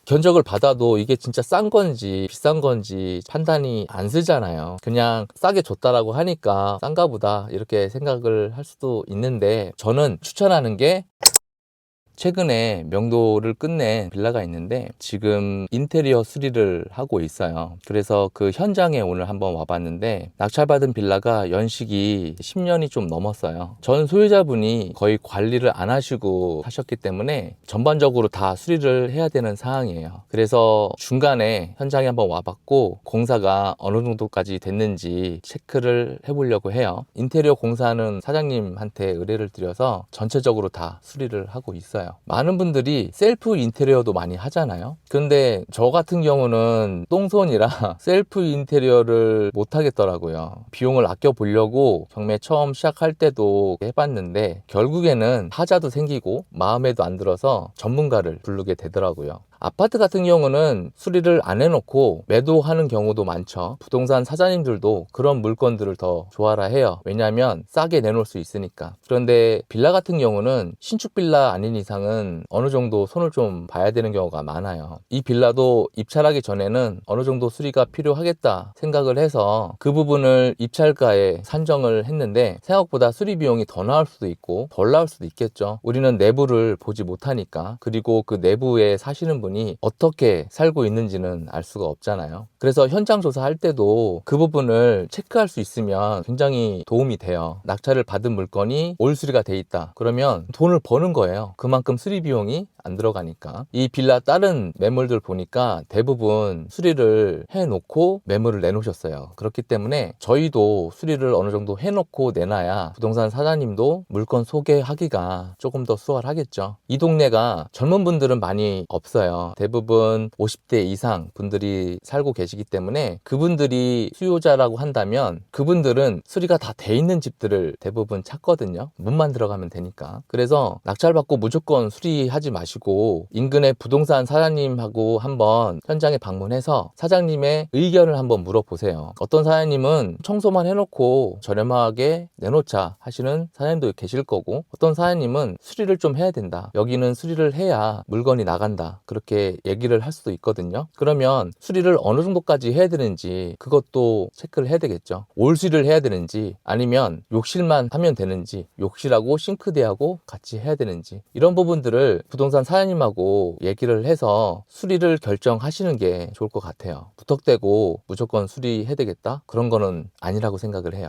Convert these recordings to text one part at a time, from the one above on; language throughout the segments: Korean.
견적을 받아도 이게 진짜 싼 건지 비싼 건지 판단이 안 쓰잖아요. 그냥 싸게 줬다라고 하니까 싼가 보다 이렇게 생각을 할 수도 있는데, 저는 추천하는 게 최근에 명도를 끝낸 빌라가 있는데 지금 인테리어 수리를 하고 있어요. 그래서 그 현장에 오늘 한번 와봤는데, 낙찰받은 빌라가 연식이 10년이 좀 넘었어요. 전 소유자분이 거의 관리를 안 하시고 하셨기 때문에 전반적으로 다 수리를 해야 되는 상황이에요. 그래서 중간에 현장에 한번 와봤고 공사가 어느 정도까지 됐는지 체크를 해보려고 해요. 인테리어 공사는 사장님한테 의뢰를 드려서 전체적으로 다 수리를 하고 있어요. 많은 분들이 셀프 인테리어도 많이 하잖아요. 근데 저 같은 경우는 똥손이라 셀프 인테리어를 못 하겠더라고요. 비용을 아껴 보려고 경매 처음 시작할 때도 해봤는데 결국에는 하자도 생기고 마음에도 안 들어서 전문가를 부르게 되더라고요. 아파트 같은 경우는 수리를 안 해놓고 매도하는 경우도 많죠. 부동산 사장님들도 그런 물건들을 더 좋아라 해요. 왜냐하면 싸게 내놓을 수 있으니까. 그런데 빌라 같은 경우는 신축 빌라 아닌 이상은 어느 정도 손을 좀 봐야 되는 경우가 많아요. 이 빌라도 입찰하기 전에는 어느 정도 수리가 필요하겠다 생각을 해서 그 부분을 입찰가에 산정을 했는데 생각보다 수리 비용이 더 나올 수도 있고 덜 나올 수도 있겠죠. 우리는 내부를 보지 못하니까. 그리고 그 내부에 사시는 분이 어떻게 살고 있는지는 알 수가 없잖아요. 그래서 현장 조사할 때도 그 부분을 체크할 수 있으면 굉장히 도움이 돼요. 낙찰을 받은 물건이 올 수리가 돼 있다 그러면 돈을 버는 거예요. 그만큼 수리 비용이 안 들어가니까. 이 빌라 다른 매물들 보니까 대부분 수리를 해놓고 매물을 내놓으셨어요. 그렇기 때문에 저희도 수리를 어느 정도 해놓고 내놔야 부동산 사장님도 물건 소개하기가 조금 더 수월하겠죠. 이 동네가 젊은 분들은 많이 없어요. 대부분 50대 이상 분들이 살고 계시기 때문에 그분들이 수요자라고 한다면 그분들은 수리가 다 돼 있는 집들을 대부분 찾거든요. 문만 들어가면 되니까. 그래서 낙찰받고 무조건 수리하지 마시고 인근의 부동산 사장님하고 한번 현장에 방문해서 사장님의 의견을 한번 물어보세요. 어떤 사장님은 청소만 해놓고 저렴하게 내놓자 하시는 사장님도 계실 거고, 어떤 사장님은 수리를 좀 해야 된다, 여기는 수리를 해야 물건이 나간다, 그렇게 얘기를 할 수도 있거든요. 그러면 수리를 어느 정도까지 해야 되는지 그것도 체크를 해야 되겠죠. 올 수리를 해야 되는지 아니면 욕실만 하면 되는지, 욕실하고 싱크대하고 같이 해야 되는지, 이런 부분들을 부동산 사장님하고 얘기를 해서 수리를 결정하시는 게 좋을 것 같아요. 무턱대고 무조건 수리해야 되겠다? 그런 거는 아니라고 생각을 해요.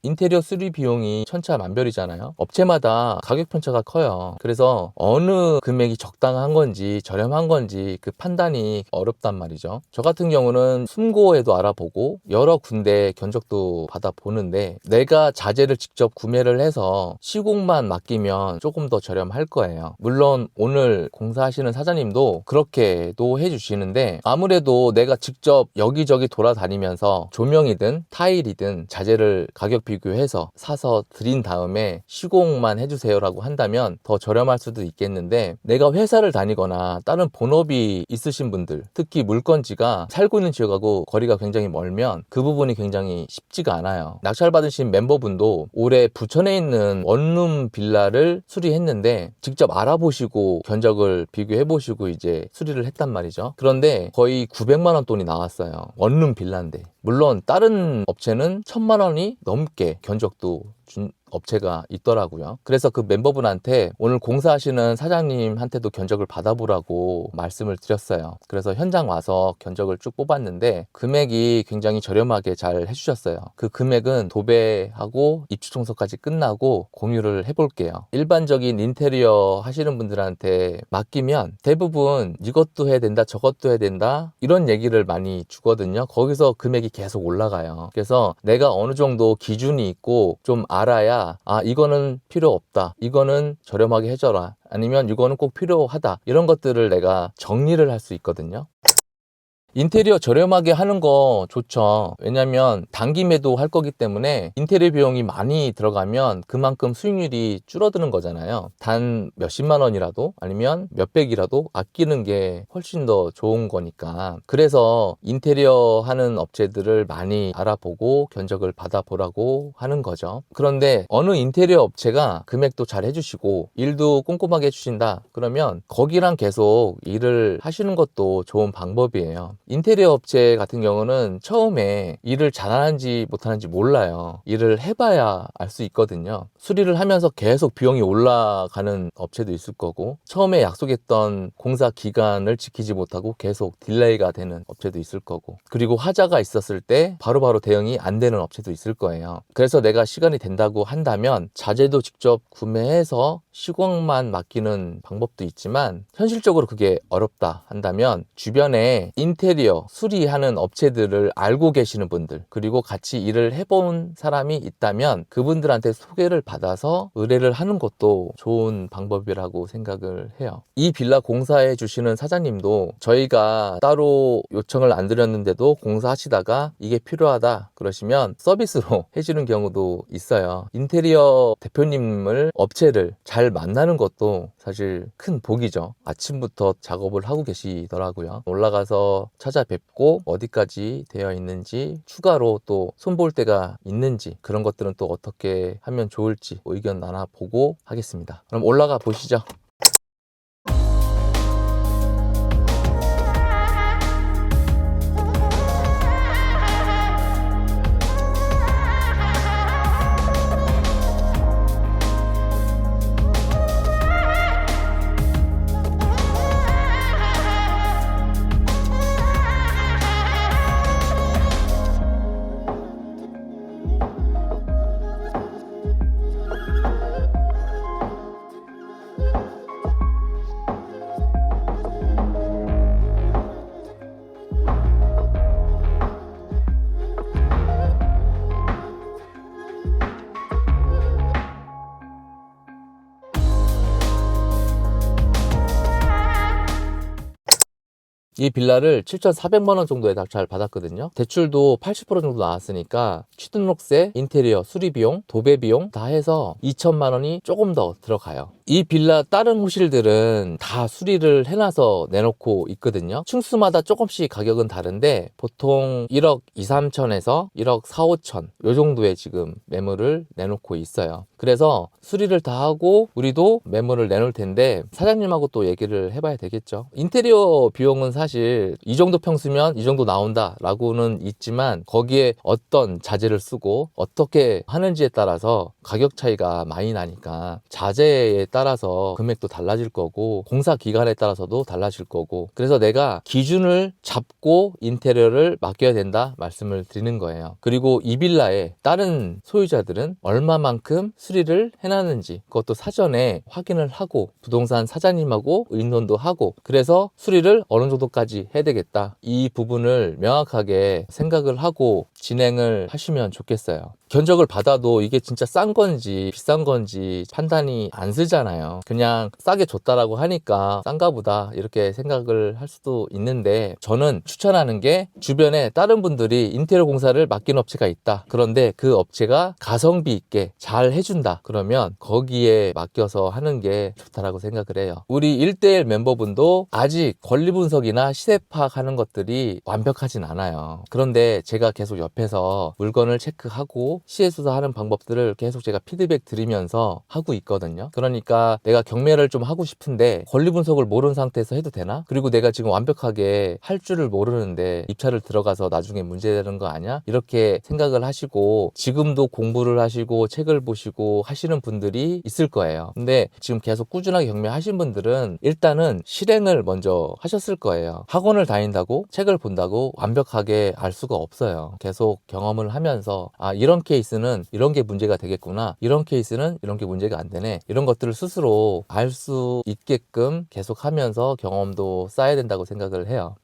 인테리어 수리 비용이 천차만별이잖아요. 업체마다 가격 편차가 커요. 그래서 어느 금액이 적당한 건지 저렴한 건지 그 판단이 어렵단 말이죠. 저 같은 경우는 숨고에도 알아보고 여러 군데 견적도 받아보는데, 내가 자재를 직접 구매를 해서 시공만 맡기면 조금 더 저렴할 거예요. 물론 오늘 공사하시는 사장님도 그렇게도 해주시는데, 아무래도 내가 직접 여기저기 돌아다니면서 조명이든 타일이든 자재를 가격 비교해서 사서 드린 다음에 시공만 해주세요 라고 한다면 더 저렴할 수도 있겠는데, 내가 회사를 다니거나 다른 본업이 있으신 분들, 특히 물건지가 살고 있는 지역하고 거리가 굉장히 멀면 그 부분이 굉장히 쉽지가 않아요. 낙찰 받으신 멤버분도 올해 부천에 있는 원룸 빌라를 수리했는데 직접 알아보시고 견적을 비교해보시고 이제 수리를 했단 말이죠. 그런데 거의 900만 원 돈이 나왔어요. 원룸 빌라인데. 물론 다른 업체는 1000만 원이 넘게 견적도 준 업체가 있더라고요. 그래서 그 멤버분한테 오늘 공사하시는 사장님한테도 견적을 받아보라고 말씀을 드렸어요. 그래서 현장 와서 견적을 쭉 뽑았는데 금액이 굉장히 저렴하게 잘 해주셨어요. 그 금액은 도배하고 입주 청소까지 끝나고 공유를 해볼게요. 일반적인 인테리어 하시는 분들한테 맡기면 대부분 이것도 해야 된다 저것도 해야 된다 이런 얘기를 많이 주거든요. 거기서 금액이 계속 올라가요. 그래서 내가 어느 정도 기준이 있고 좀 알아야 이거는 필요 없다, 이거는 저렴하게 해줘라, 아니면 이거는 꼭 필요하다, 이런 것들을 내가 정리를 할 수 있거든요. 인테리어 저렴하게 하는 거 좋죠. 왜냐면 단기 매도할 거기 때문에 인테리어 비용이 많이 들어가면 그만큼 수익률이 줄어드는 거잖아요. 단 몇십만 원이라도 아니면 몇백이라도 아끼는 게 훨씬 더 좋은 거니까. 그래서 인테리어 하는 업체들을 많이 알아보고 견적을 받아보라고 하는 거죠. 그런데 어느 인테리어 업체가 금액도 잘 해주시고 일도 꼼꼼하게 해주신다 그러면 거기랑 계속 일을 하시는 것도 좋은 방법이에요. 인테리어 업체 같은 경우는 처음에 일을 잘하는지 못하는지 몰라요. 일을 해봐야 알 수 있거든요. 수리를 하면서 계속 비용이 올라가는 업체도 있을 거고, 처음에 약속했던 공사 기간을 지키지 못하고 계속 딜레이가 되는 업체도 있을 거고, 그리고 하자가 있었을 때 바로바로 대응이 안 되는 업체도 있을 거예요. 그래서 내가 시간이 된다고 한다면 자재도 직접 구매해서 시공만 맡기는 방법도 있지만, 현실적으로 그게 어렵다 한다면 주변에 인테리어 수리하는 업체들을 알고 계시는 분들, 그리고 같이 일을 해본 사람이 있다면 그분들한테 소개를 받아서 의뢰를 하는 것도 좋은 방법이라고 생각을 해요. 이 빌라 공사해 주시는 사장님도 저희가 따로 요청을 안 드렸는데도 공사하시다가 이게 필요하다 그러시면 서비스로 해주는 경우도 있어요. 인테리어 대표님을, 업체를 잘 만나는 것도 사실 큰 복이죠. 아침부터 작업을 하고 계시더라고요. 올라가서 찾아뵙고 어디까지 되어 있는지, 추가로 또 손볼 데가 있는지, 그런 것들은 또 어떻게 하면 좋을지 의견 나눠보고 하겠습니다. 그럼 올라가 보시죠. 이 빌라를 7,400만 원 정도에 잘 받았거든요. 대출도 80% 정도 나왔으니까 취등록세, 인테리어, 수리비용, 도배비용 다 해서 2천만 원이 조금 더 들어가요. 이 빌라 다른 호실들은 다 수리를 해놔서 내놓고 있거든요. 층수마다 조금씩 가격은 다른데 보통 1억 2, 3천에서 1억 4, 5천 요 정도의 지금 매물을 내놓고 있어요. 그래서 수리를 다 하고 우리도 매물을 내놓을 텐데 사장님하고 또 얘기를 해봐야 되겠죠. 인테리어 비용은 사실 이 정도 평수면 이 정도 나온다 라고는 있지만 거기에 어떤 자재를 쓰고 어떻게 하는지에 따라서 가격 차이가 많이 나니까 자재에 따라서 금액도 달라질 거고 공사 기간에 따라서도 달라질 거고, 그래서 내가 기준을 잡고 인테리어를 맡겨야 된다 말씀을 드리는 거예요. 그리고 이 빌라에 다른 소유자들은 얼마만큼 수리를 해놨는지 그것도 사전에 확인을 하고 부동산 사장님하고 의논도 하고, 그래서 수리를 어느 정도까지 해야 되겠다 이 부분을 명확하게 생각을 하고 진행을 하시면 좋겠어요. 견적을 받아도 이게 진짜 싼 건지 비싼 건지 판단이 안 쓰잖아요. 그냥 싸게 줬다라고 하니까 싼가 보다 이렇게 생각을 할 수도 있는데, 저는 추천하는 게 주변에 다른 분들이 인테리어 공사를 맡긴 업체가 있다, 그런데 그 업체가 가성비 있게 잘 해준다 그러면 거기에 맡겨서 하는 게 좋다라고 생각을 해요. 우리 1대1 멤버분도 아직 권리 분석이나 시세 파악하는 것들이 완벽하진 않아요. 그런데 제가 계속 옆에서 물건을 체크하고 시세 조사하는 방법들을 계속 제가 피드백 드리면서 하고 있거든요. 그러니까 내가 경매를 좀 하고 싶은데 권리 분석을 모르는 상태에서 해도 되나? 그리고 내가 지금 완벽하게 할 줄을 모르는데 입찰을 들어가서 나중에 문제되는 거 아니야? 이렇게 생각을 하시고 지금도 공부를 하시고 책을 보시고 하시는 분들이 있을 거예요. 근데 지금 계속 꾸준하게 경매하신 분들은 일단은 실행을 먼저 하셨을 거예요. 학원을 다닌다고 책을 본다고 완벽하게 알 수가 없어요. 계속 경험을 하면서 이런 케이스는 이런 게 문제가 되겠구나, 이런 케이스는 이런 게 문제가 안 되네, 이런 것들을 스스로 알 수 있게끔 계속 하면서 경험도 쌓아야 된다고 생각을 해요.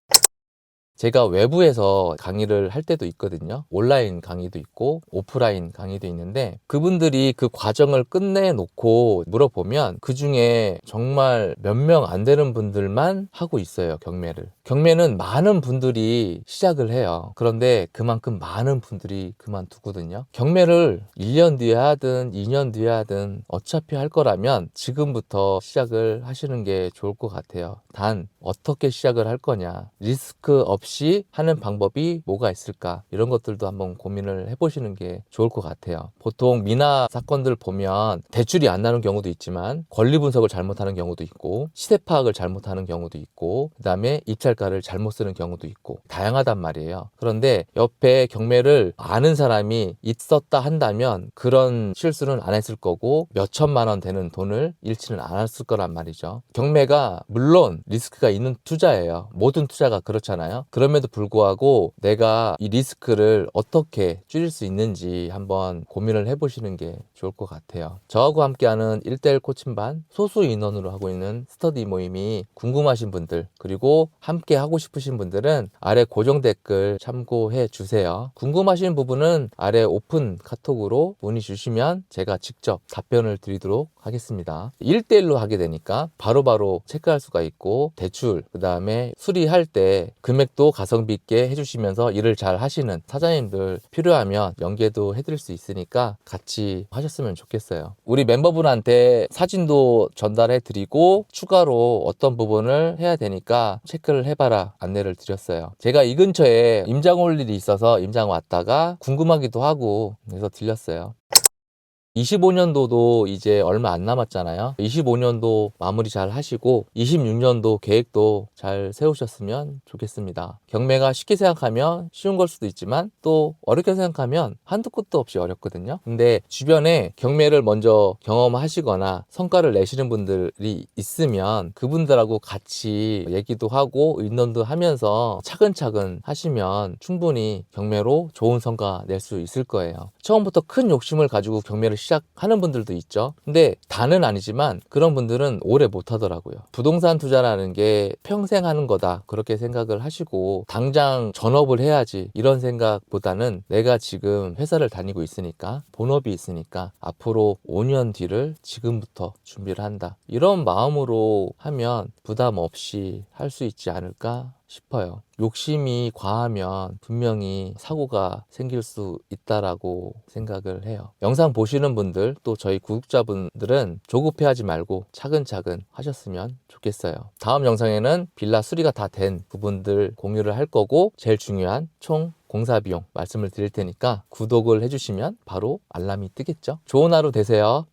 제가 외부에서 강의를 할 때도 있거든요. 온라인 강의도 있고 오프라인 강의도 있는데 그분들이 그 과정을 끝내놓고 물어보면 그중에 정말 몇 명 안 되는 분들만 하고 있어요, 경매를. 경매는 많은 분들이 시작을 해요. 그런데 그만큼 많은 분들이 그만두거든요. 경매를 1년 뒤에 하든 2년 뒤에 하든 어차피 할 거라면 지금부터 시작을 하시는 게 좋을 것 같아요. 단 어떻게 시작을 할 거냐, 리스크 없이 하는 방법이 뭐가 있을까, 이런 것들도 한번 고민을 해보시는 게 좋을 것 같아요. 보통 미나 사건들 보면 대출이 안 나는 경우도 있지만 권리 분석을 잘못하는 경우도 있고 시세 파악을 잘못하는 경우도 있고 그 다음에 입찰가를 잘못 쓰는 경우도 있고 다양하단 말이에요. 그런데 옆에 경매를 아는 사람이 있었다 한다면 그런 실수는 안 했을 거고 몇 천만 원 되는 돈을 잃지는 않았을 거란 말이죠. 경매가 물론 리스크가 있는 투자예요. 모든 투자가 그렇잖아요. 그럼에도 불구하고 내가 이 리스크를 어떻게 줄일 수 있는지 한번 고민을 해보시는 게 좋을 것 같아요. 저하고 함께하는 1:1 코칭반 소수 인원으로 하고 있는 스터디 모임이 궁금하신 분들 그리고 함께 하고 싶으신 분들은 아래 고정 댓글 참고해 주세요. 궁금하신 부분은 아래 오픈 카톡으로 문의 주시면 제가 직접 답변을 드리도록 하겠습니다. 1:1로 하게 되니까 바로바로 체크할 수가 있고 대출 그 다음에 수리할 때 금액도 가성비 있게 해주시면서 일을 잘 하시는 사장님들 필요하면 연계도 해드릴 수 있으니까 같이 하셨으면 좋겠어요. 우리 멤버분한테 사진도 전달해 드리고 추가로 어떤 부분을 해야 되니까 체크를 해봐라 안내를 드렸어요. 제가 이 근처에 임장 올 일이 있어서 임장 왔다가 궁금하기도 하고 그래서 들렸어요. 25년도도 이제 얼마 안 남았잖아요. 25년도 마무리 잘 하시고 26년도 계획도 잘 세우셨으면 좋겠습니다. 경매가 쉽게 생각하면 쉬운 걸 수도 있지만 또 어렵게 생각하면 한도 끝도 없이 어렵거든요. 근데 주변에 경매를 먼저 경험하시거나 성과를 내시는 분들이 있으면 그분들하고 같이 얘기도 하고 의논도 하면서 차근차근 하시면 충분히 경매로 좋은 성과 낼 수 있을 거예요. 처음부터 큰 욕심을 가지고 경매를 시작하는 분들도 있죠. 근데 다는 아니지만 그런 분들은 오래 못 하더라고요. 부동산 투자라는 게 평생 하는 거다 그렇게 생각을 하시고 당장 전업을 해야지 이런 생각보다는 내가 지금 회사를 다니고 있으니까 본업이 있으니까 앞으로 5년 뒤를 지금부터 준비를 한다 이런 마음으로 하면 부담 없이 할 수 있지 않을까 싶어요. 욕심이 과하면 분명히 사고가 생길 수 있다라고 생각을 해요. 영상 보시는 분들 또 저희 구독자분들은 조급해하지 말고 차근차근 하셨으면 좋겠어요. 다음 영상에는 빌라 수리가 다 된 부분들 공유를 할 거고 제일 중요한 총 공사 비용 말씀을 드릴 테니까 구독을 해주시면 바로 알람이 뜨겠죠. 좋은 하루 되세요.